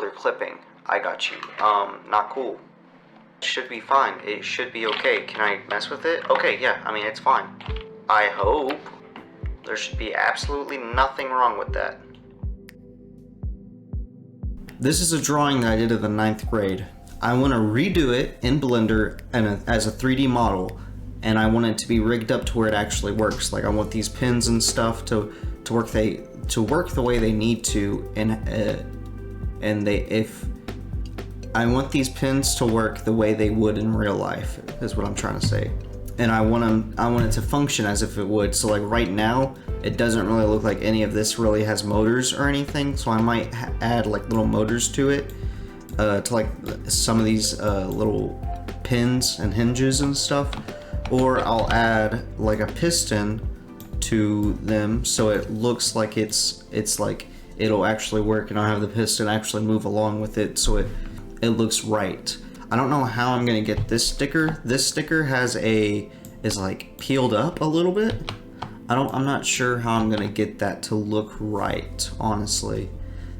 you're clipping. I got you. Not cool. Should be fine. It should be okay. Can I mess with it? Okay, yeah, I mean, it's fine. I hope. There should be absolutely nothing wrong with that. This is a drawing that I did in the 9th grade. I want to redo it in Blender and as a 3D model, and I want it to be rigged up to where it actually works. Like I want these pins and stuff to work the way they need to, I want these pins to work the way they would in real life, is what I'm trying to say. And I want it to function as if it would. So like right now, it doesn't really look like any of this really has motors or anything. So I might add like little motors to it, to like some of these little pins and hinges and stuff. Or I'll add like a piston to them so it looks like it's like it'll actually work, and I'll have the piston actually move along with it so it looks right. I don't know how I'm gonna get this sticker. This sticker is like peeled up a little bit. I'm not sure how I'm gonna get that to look right, honestly.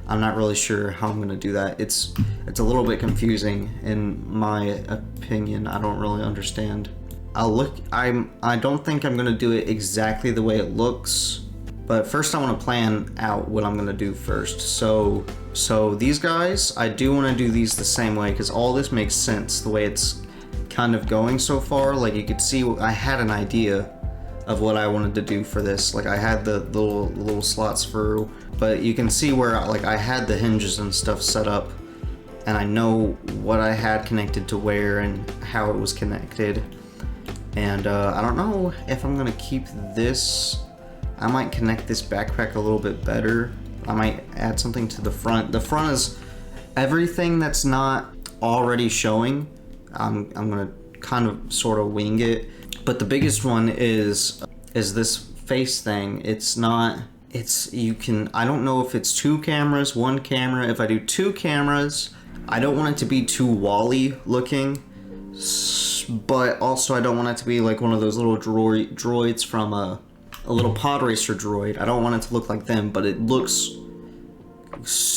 I'm not really sure how I'm gonna do that. It's a little bit confusing in my opinion. I don't really understand. I don't think I'm gonna do it exactly the way it looks, but first I want to plan out what I'm gonna do first. So these guys, I do want to do these the same way because all this makes sense the way it's kind of going so far. Like you could see, I had an idea of what I wanted to do for this. Like I had the little slots for, but you can see where like I had the hinges and stuff set up, and I know what I had connected to where and how it was connected. And I don't know if I'm gonna keep this. I might connect this backpack a little bit better. I might add something to the front. The front is everything that's not already showing. I'm gonna kind of sort of wing it. But the biggest one is this face thing. I don't know if it's 2 cameras, 1 camera. If I do 2 cameras, I don't want it to be too Wall-E looking. But also I don't want it to be like one of those little droids from a little pod racer droid. I don't want it to look like them, but it looks,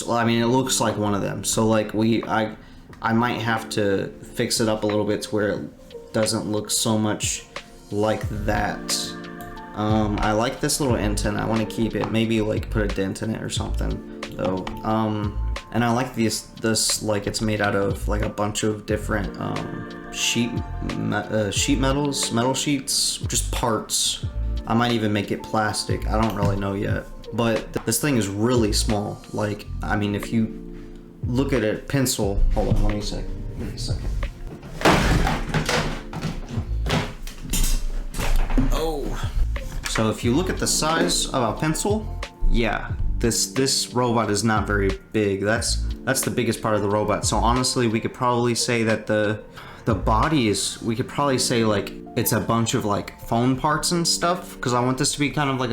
I mean, it looks like one of them. So like I might have to fix it up a little bit to where it doesn't look so much like that. I like this little antenna. I want to keep it, maybe like put a dent in it or something though. And I like this like it's made out of like a bunch of different metal sheets, just parts. I might even make it plastic. I don't really know yet. But this thing is really small. Like, I mean, if you look at a pencil, hold on, let me see. Give me a second. Oh. So if you look at the size of a pencil, yeah, this robot is not very big. That's the biggest part of the robot. So honestly, we could probably say that the body is, we could probably say like it's a bunch of like phone parts and stuff, because I want this to be kind of like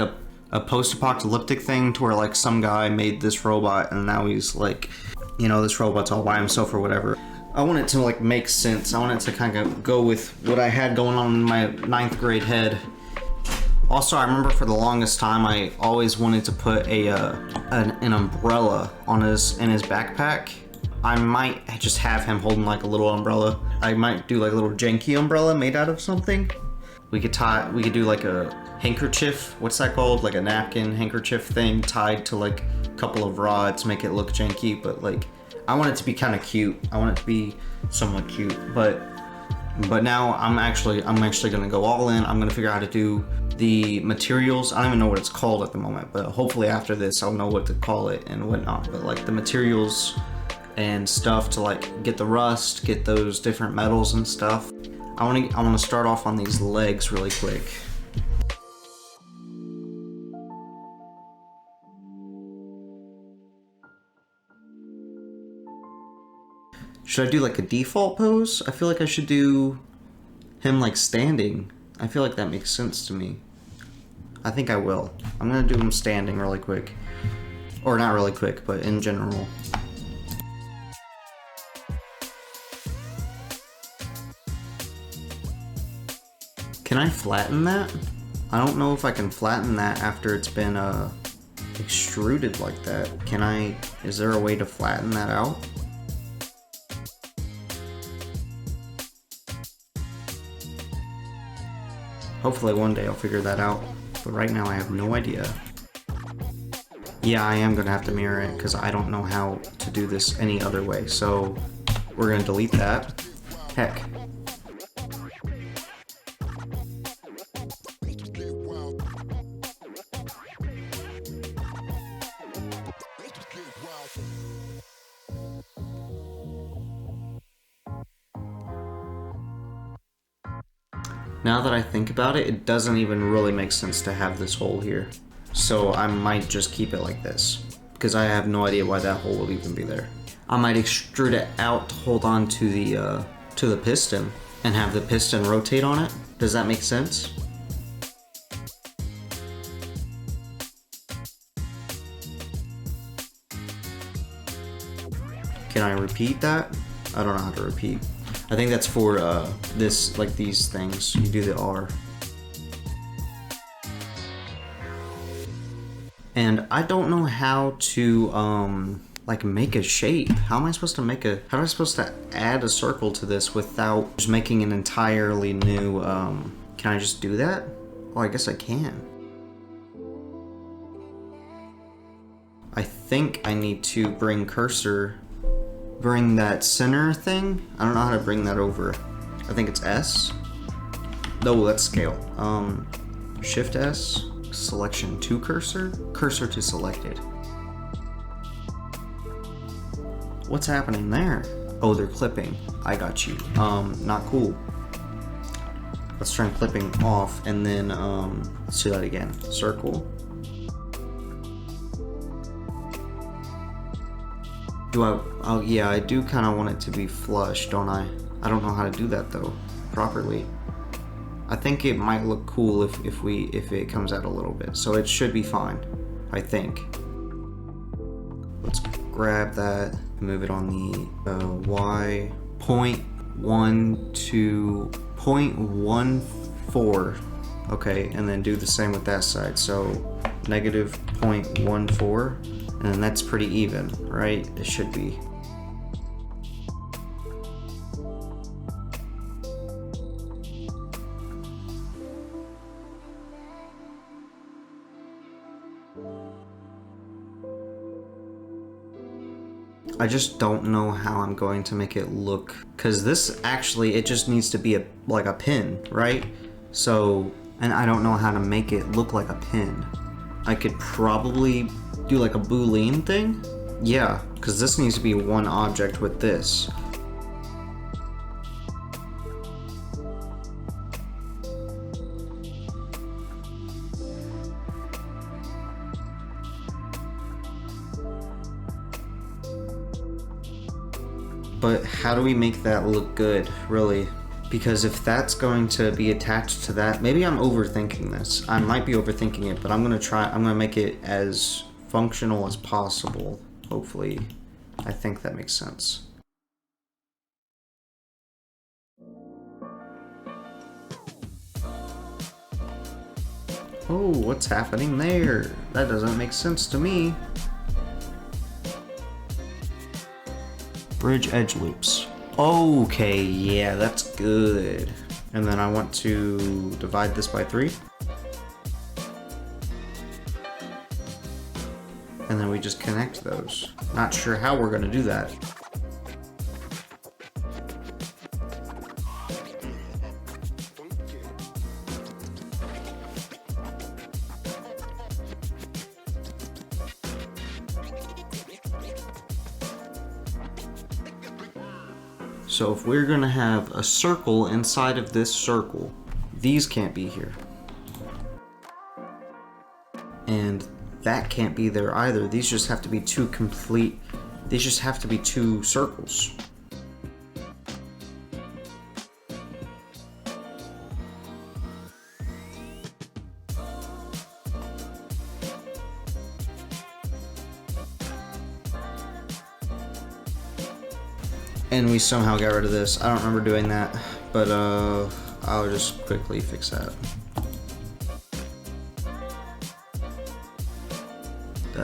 a post-apocalyptic thing to where like some guy made this robot and now he's like, you know, this robot's all by himself or whatever. I want it to like make sense. I want it to kind of go with what I had going on in my 9th grade head. Also, I remember for the longest time I always wanted to put an umbrella on in his backpack. I might just have him holding like a little umbrella. I might do like a little janky umbrella made out of something. We could do like a handkerchief. What's that called? Like a napkin handkerchief thing tied to like a couple of rods, make it look janky, but like I want it to be kind of cute. I want it to be somewhat cute, but now I'm actually gonna go all in. I'm gonna figure out how to do the materials. I don't even know what it's called at the moment, but hopefully after this I'll know what to call it and whatnot. But like the materials and stuff to like get the rust, get those different metals and stuff. I want to start off on these legs really quick. Should I do like a default pose? I feel like I should do him like standing. I feel like that makes sense to me. I think I will. I'm gonna do him standing really quick. Or not really quick, but in general. Can I flatten that? I don't know if I can flatten that after it's been like extruded like that. Is there a way to flatten that out? Hopefully one day I'll figure that out, but right now I have no idea. Yeah, I am gonna have to mirror it because I don't know how to do this any other way, so we're gonna delete that. Heck. Now that I think about it, it doesn't even really make sense to have this hole here. So I might just keep it like this, because I have no idea why that hole would even be there. I might extrude it out to hold on to the piston and have the piston rotate on it. Does that make sense? Can I repeat that? I don't know how to repeat. I think that's for this, like these things. You do the R. And I don't know how to like make a shape. How am I supposed to add a circle to this without just making an entirely new, can I just do that? Oh, I guess I can. I think I need to bring that center thing. I don't know how to bring that over. I think it's S. No, that's scale. Shift S, selection to cursor to selected. What's happening there? Oh, they're clipping. I got you. Not cool. Let's turn clipping off and then let's do that again. Circle. Oh yeah, I do kind of want it to be flush, don't I? I don't know how to do that though, properly. I think it might look cool if it comes out a little bit, so it should be fine, I think. Let's grab that and move it on the Y. 0.1 to 0.14. Okay, and then do the same with that side. So negative 0.14. And that's pretty even, right? It should be. I just don't know how I'm going to make it look, because this actually, it just needs to be like a pin, right? So, and I don't know how to make it look like a pin. I could probably do like a Boolean thing? Yeah, because this needs to be one object with this. But how do we make that look good, really? Because if that's going to be attached to that, maybe I'm overthinking this. I might be overthinking it, but I'm gonna make it as functional as possible, hopefully. I think that makes sense. Oh, what's happening there? That doesn't make sense to me. Bridge edge loops. Okay, yeah, that's good. And then I want to divide this by 3. And then we just connect those. Not sure how we're gonna do that. So if we're gonna have a circle inside of this circle, these can't be here. And that can't be there either. These just have to be two circles. And we somehow got rid of this. I don't remember doing that, but I'll just quickly fix that.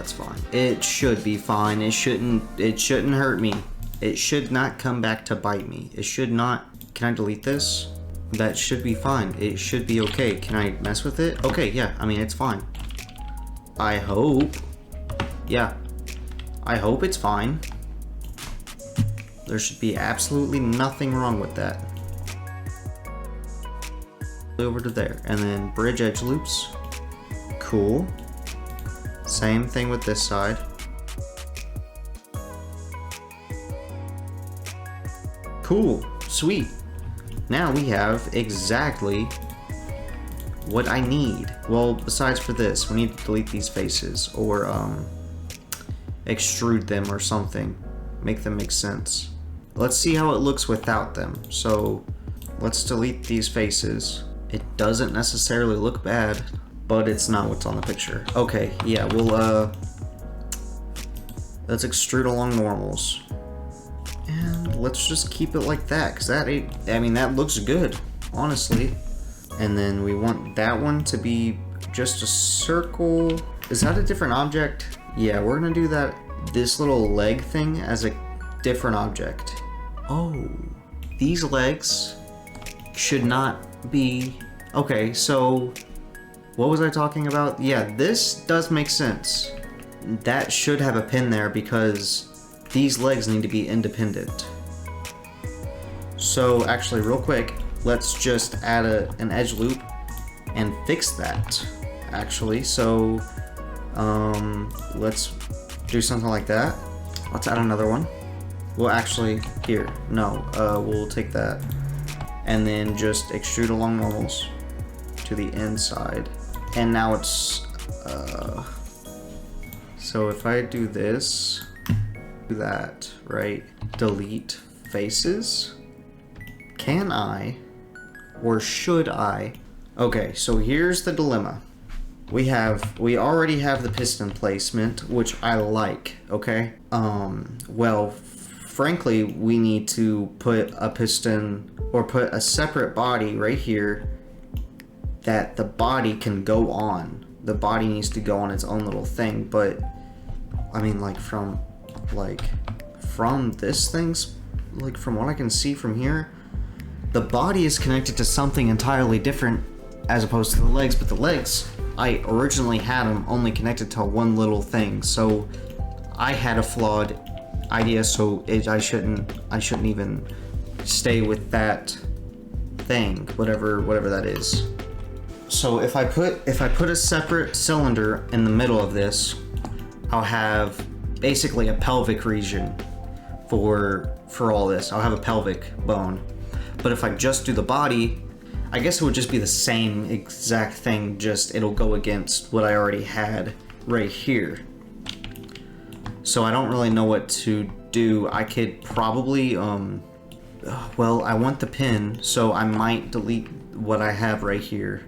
it's fine. It should be fine. It shouldn't hurt me. It should not come back to bite me. It should not. Can I delete this? That should be fine. It should be okay. Can I mess with it? Okay, yeah, I mean, it's fine. I hope. Yeah. I hope it's fine. There should be absolutely nothing wrong with that. Over to there, and then bridge edge loops. Cool. Same thing with this side. Cool. Sweet. Now we have exactly what I need. Well, besides for this, we need to delete these faces or extrude them or something. Make them make sense. Let's see how it looks without them. So let's delete these faces. It doesn't necessarily look bad, but it's not what's on the picture. Okay, yeah, we'll let's extrude along normals. And let's just keep it like that, because that, I mean, that looks good, honestly. And then we want that one to be just a circle. Is that a different object? Yeah, we're gonna do that, this little leg thing as a different object. Oh, these legs should not be, okay, so what was I talking about? Yeah, this does make sense. That should have a pin there because these legs need to be independent. So actually, real quick, let's just add an edge loop and fix that, actually. So let's do something like that. Let's add another one. Well, actually, here, no, we'll take that and then just extrude along normals to the inside. And now it's, so if I do this, do that, right? Delete faces. Can I, or should I? Okay, so here's the dilemma. We already have the piston placement, which I like, okay? Well, frankly, we need to put a piston or put a separate body right here that the body can go on. The body needs to go on its own little thing, but I mean, like from this thing's, like from what I can see from here, the body is connected to something entirely different as opposed to the legs, but the legs, I originally had them only connected to one little thing, so I had a flawed idea, so I shouldn't even stay with that thing, whatever that is. So if I put a separate cylinder in the middle of this, I'll have basically a pelvic region for all this. I'll have a pelvic bone. But if I just do the body, I guess it would just be the same exact thing, just it'll go against what I already had right here. So I don't really know what to do. I could probably, well, I want the pin, so I might delete what I have right here,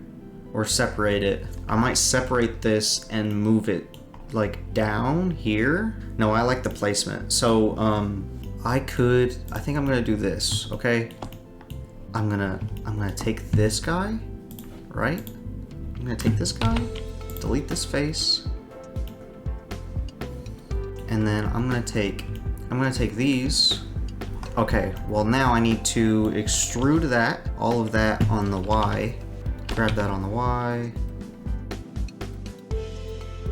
or separate it. I might separate this and move it like down here. No, I like the placement. So, I think I'm gonna do this, okay? I'm gonna take this guy, right? I'm gonna take this guy, delete this face, and then I'm gonna take these. Okay, well now I need to extrude that, all of that on the Y, grab that on the Y,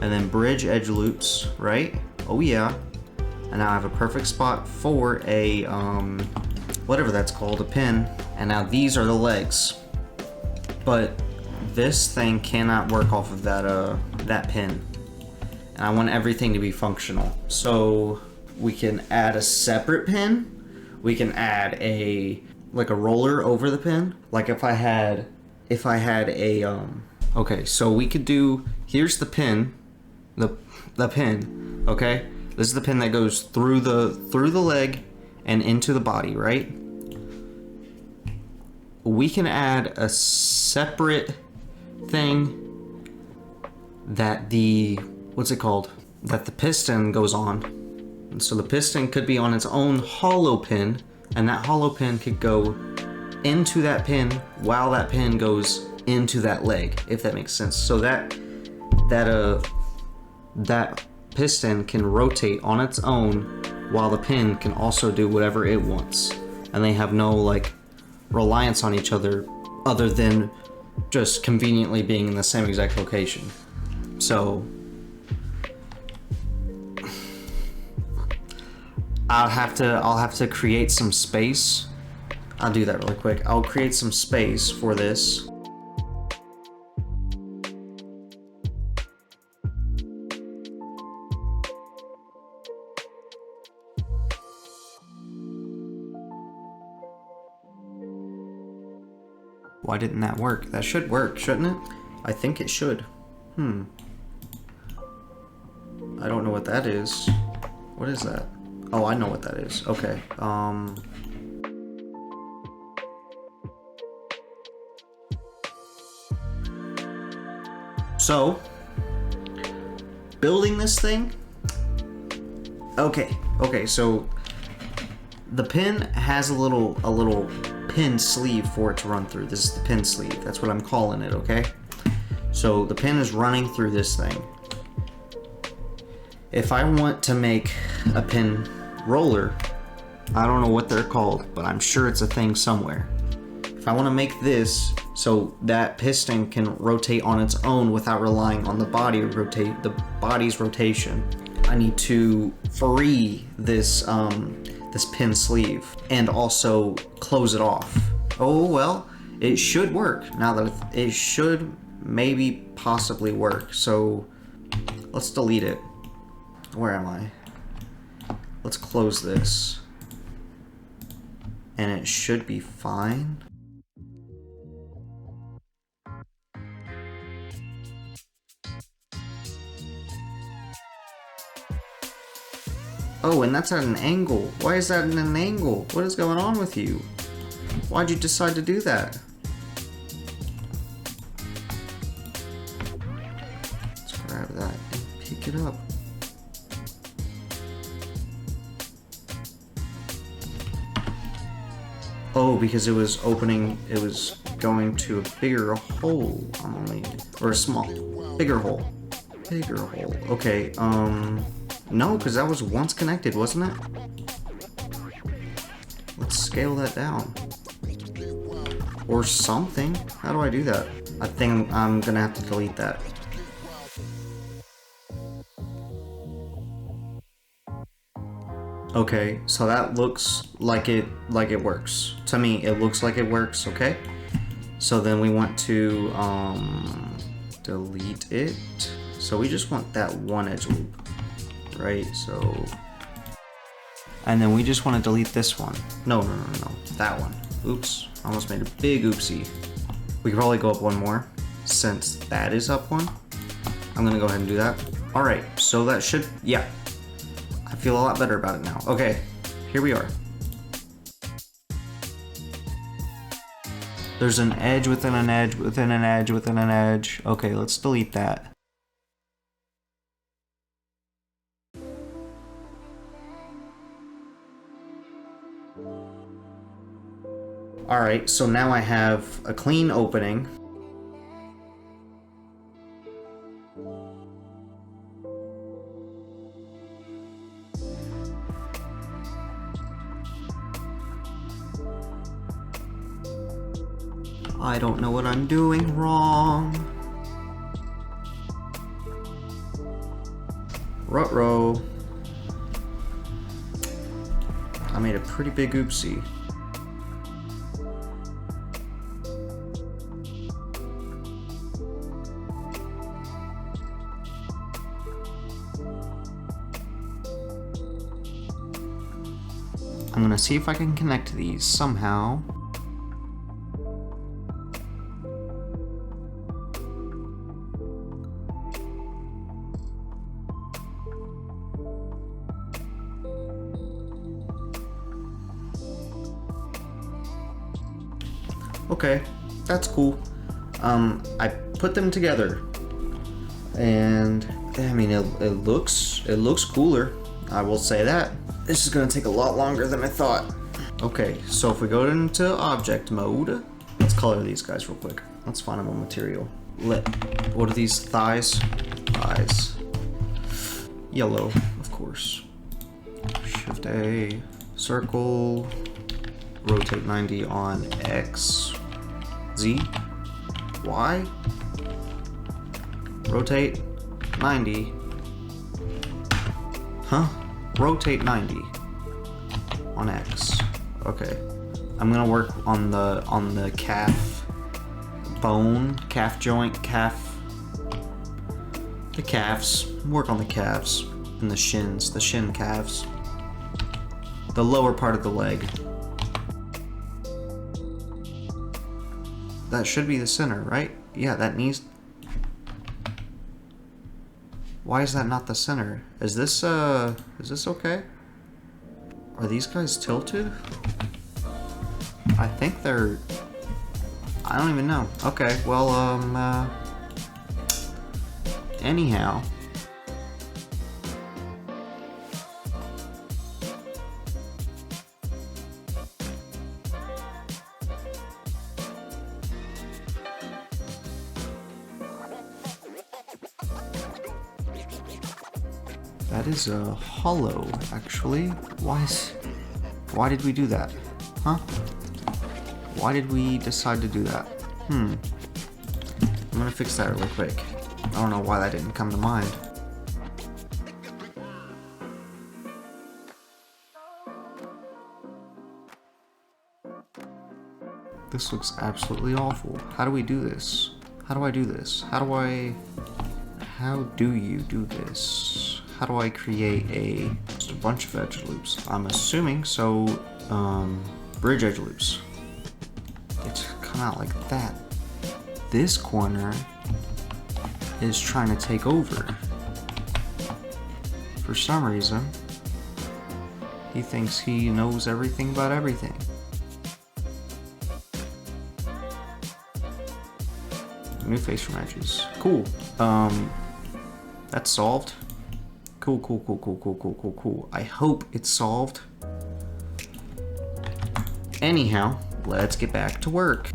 and then bridge edge loops, right? Oh yeah. And now I have a perfect spot for a, whatever that's called, a pin. And now these are the legs. But this thing cannot work off of that pin. And I want everything to be functional. So we can add a separate pin. We can add like a roller over the pin. Like if I had a, okay, so we could do, here's the pin, the pin, okay? This is the pin that goes through the leg and into the body, right? We can add a separate thing that what's it called? That the piston goes on. And so the piston could be on its own hollow pin, and that hollow pin could go into that pin while that pin goes into that leg, if that makes sense. So that piston can rotate on its own while the pin can also do whatever it wants. And they have no like reliance on each other than just conveniently being in the same exact location. So I'll have to create some space. I'll do that really quick. I'll create some space for this. Why didn't that work? That should work, shouldn't it? I think it should. I don't know what that is. What is that? Oh, I know what that is. Okay. So, building this thing. Okay, so the pin has a little pin sleeve for it to run through. This is the pin sleeve. That's what I'm calling it, okay? So the pin is running through this thing. If I want to make a pin roller, I don't know what they're called, but I'm sure it's a thing somewhere. If I want to make this so that piston can rotate on its own without relying on the body's rotation, I need to free this this pin sleeve and also close it off. Oh well, it should work. Now that it should maybe possibly work. So let's delete it. Where am I? Let's close this. And it should be fine. Oh, and that's at an angle. Why is that at an angle? What is going on with you? Why'd you decide to do that? Let's grab that and pick it up. Oh, because it was going to a bigger hole. Or a bigger hole. Okay, no, because that was once connected, wasn't it? Let's scale that down. Or something. How do I do that? I think I'm gonna have to delete that. Okay, so that looks like it works. To me, it looks like it works, okay? So then we want to delete it. So we just want that one edge loop. Right, so, and then we just want to delete this one. No, that one. Oops, almost made a big oopsie. We could probably go up one more, since that is up one. I'm gonna go ahead and do that. All right, so that should, yeah. I feel a lot better about it now. Okay, here we are. There's an edge within an edge within an edge within an edge. Okay, let's delete that. Alright, so now I have a clean opening. I don't know what I'm doing wrong. Ruh-roh. I made a pretty big oopsie. I'm gonna see if I can connect these somehow. Okay, that's cool. I put them together, and I mean it looks cooler. I will say that. This is gonna take a lot longer than I thought. Okay, so if we go into object mode, let's color these guys real quick. Let's find them on material. What are these thighs? Thighs. Yellow, of course. Shift A, circle, rotate 90 on X, Z, Y, rotate 90, huh? Rotate 90 on X. Okay, I'm gonna work on the calf bone, calf joint, the calves. Work on the calves and the shins, the shin calves, the lower part of the leg. That should be the center, right? Yeah, that needs. Why is that not the center? Is this okay? Are these guys tilted? I think they're... I don't even know. Okay, well, anyhow. That is a hollow, actually. Why did we do that? Huh? Why did we decide to do that? I'm gonna fix that really quick. I don't know why that didn't come to mind. This looks absolutely awful. How do we do this? How do I do this? How do you do this? How do I create just a bunch of edge loops? I'm assuming so, bridge edge loops. It's come out like that. This corner is trying to take over. For some reason, he thinks he knows everything about everything. New face from edges. Cool. That's solved. Cool. I hope it's solved. Anyhow, let's get back to work.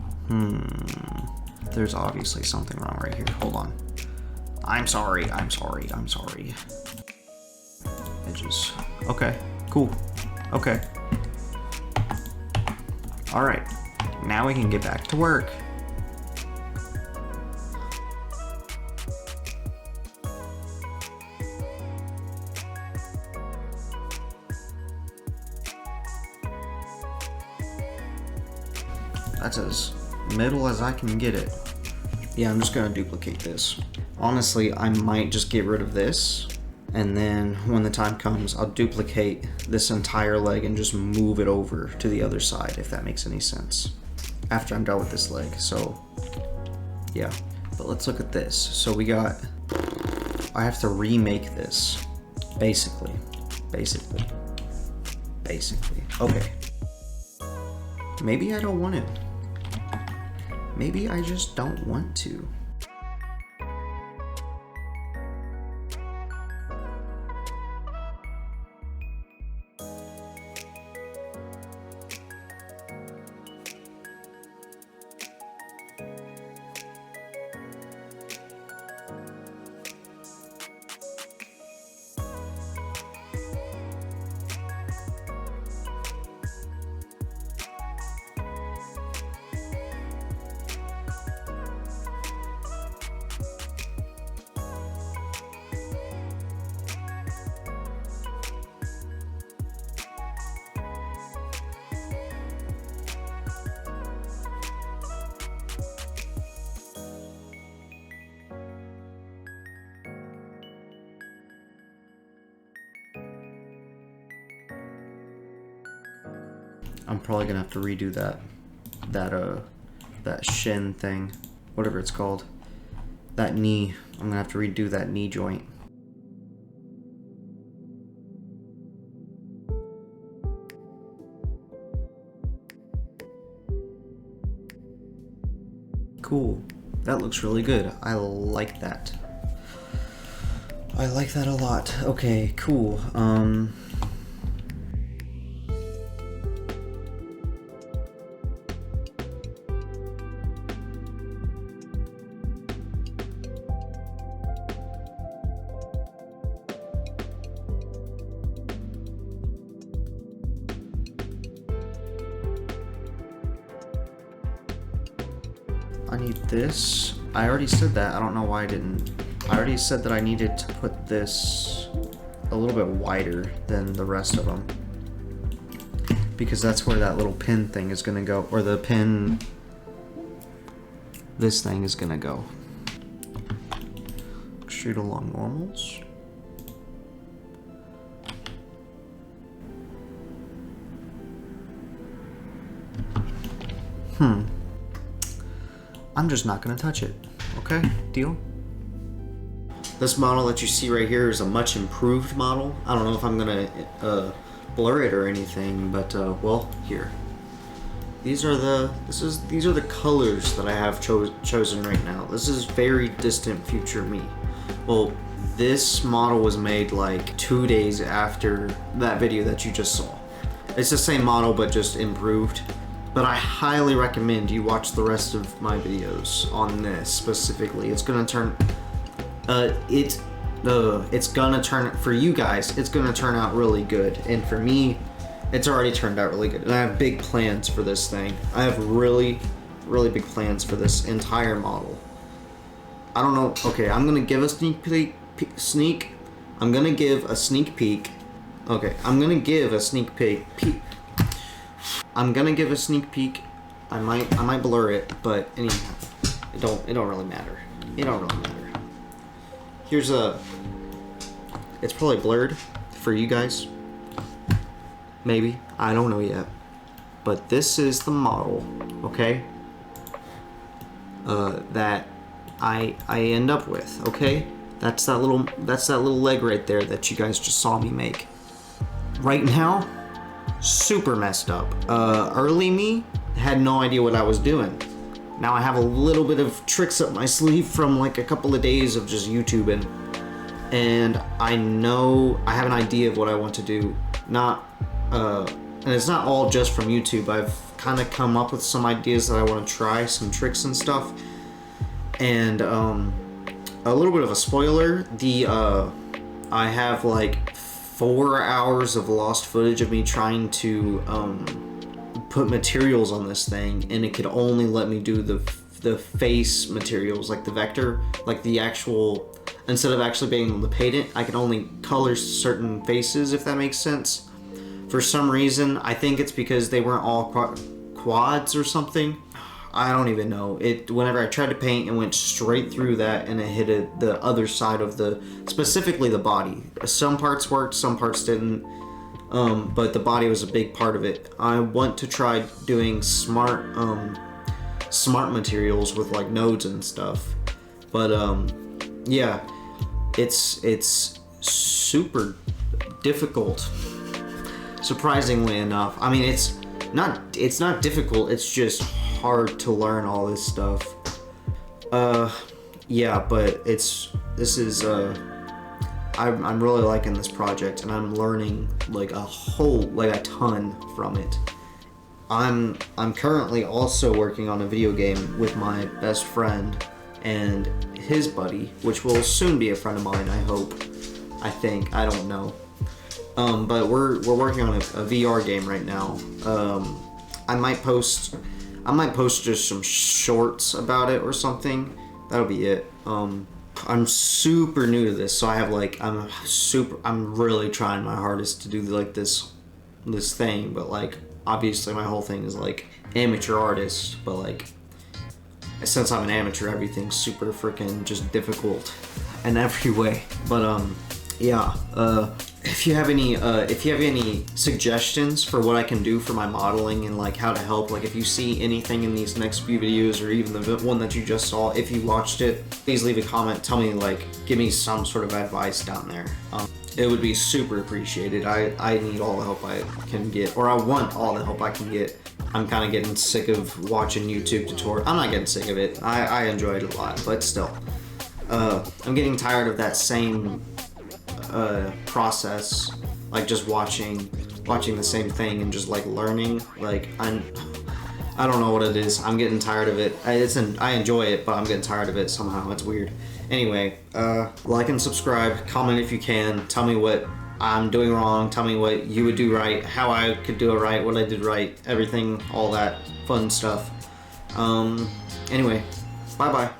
There's obviously something wrong right here. Hold on. I'm sorry. Edges. Okay, cool. Okay. Alright. Now we can get back to work. That's as middle as I can get it. Yeah, I'm just gonna duplicate this. Honestly, I might just get rid of this, and then when the time comes, I'll duplicate this entire leg and just move it over to the other side, if that makes any sense, after I'm done with this leg. So yeah, but let's look at this. So I have to remake this, basically. Okay, maybe I don't want to. Maybe I just don't want to. I'm probably gonna have to redo that shin thing, whatever it's called. That knee. I'm gonna have to redo that knee joint. Cool. That looks really good. I like that. I like that a lot. Okay, cool. I need this. I already said that. I don't know why I didn't. I already said that I needed to put this a little bit wider than the rest of them, because that's where that little pin thing is gonna go, or the pin, this thing is gonna go. Extrude along normals. I'm just not gonna touch it. Okay, deal? This model that you see right here is a much improved model. I don't know if I'm gonna blur it or anything, but well, here. These are the colors that I have chosen right now. This is very distant future me. Well, this model was made like 2 days after that video that you just saw. It's the same model, but just improved. But I highly recommend you watch the rest of my videos on this specifically. It's gonna turn, it's gonna turn, for you guys, it's gonna turn out really good. And for me, it's already turned out really good. And I have big plans for this thing. I have really, really big plans for this entire model. I don't know, okay, I'm gonna give a sneak peek, I'm gonna give a sneak peek. Okay, I'm gonna give a sneak peek. I'm gonna give a sneak peek. I might blur it, but anyhow, it don't really matter. It don't really matter. Here's it's probably blurred for you guys. Maybe, I don't know yet. But this is the model, okay? That I end up with, okay? That's that little leg right there that you guys just saw me make. Right now, super messed up. Early me had no idea what I was doing. Now I have a little bit of tricks up my sleeve from like a couple of days of just YouTubing, and I know I have an idea of what I want to do. And it's not all just from YouTube. I've kind of come up with some ideas that I want to try, some tricks and stuff. And a little bit of a spoiler: I have like 4 hours of lost footage of me trying to put materials on this thing, and it could only let me do the face materials, like the vector, like the actual, instead of actually being able to paint it, I can only color certain faces, if that makes sense. For some reason, I think it's because they weren't all quads or something. I don't even know. Whenever I tried to paint, it went straight through that, and it hit the other side of specifically the body. Some parts worked, some parts didn't, but the body was a big part of it. I want to try doing smart materials with like nodes and stuff, but yeah, it's super difficult, surprisingly enough. I mean, it's not difficult, it's just hard to learn all this stuff. Yeah, but I'm really liking this project, and I'm learning like a ton from it. I'm currently also working on a video game with my best friend and his buddy, which will soon be a friend of mine, I hope. I think, I don't know. But we're working on a VR game right now. I might post just some shorts about it or something. That'll be it. I'm super new to this, so I have like, I'm really trying my hardest to do like this thing, but like, obviously my whole thing is like amateur artist, but like, since I'm an amateur, everything's super freaking just difficult in every way. But yeah, if you have any suggestions for what I can do for my modeling and like how to help, like if you see anything in these next few videos, or even the one that you just saw, if you watched it, please leave a comment, tell me, like, give me some sort of advice down there. It would be super appreciated. I need all the help I can get, or I want all the help I can get. I'm kind of getting sick of watching YouTube tutorials. I'm not getting sick of it. I enjoy it a lot, but still, I'm getting tired of that same process, like just watching the same thing and just like learning. Like I don't know what it is. I'm getting tired of it. I enjoy it, but I'm getting tired of it somehow. It's weird. Anyway, like and subscribe, comment if you can, tell me what I'm doing wrong, tell me what you would do right, how I could do it right, what I did right, everything, all that fun stuff. Anyway, Bye bye.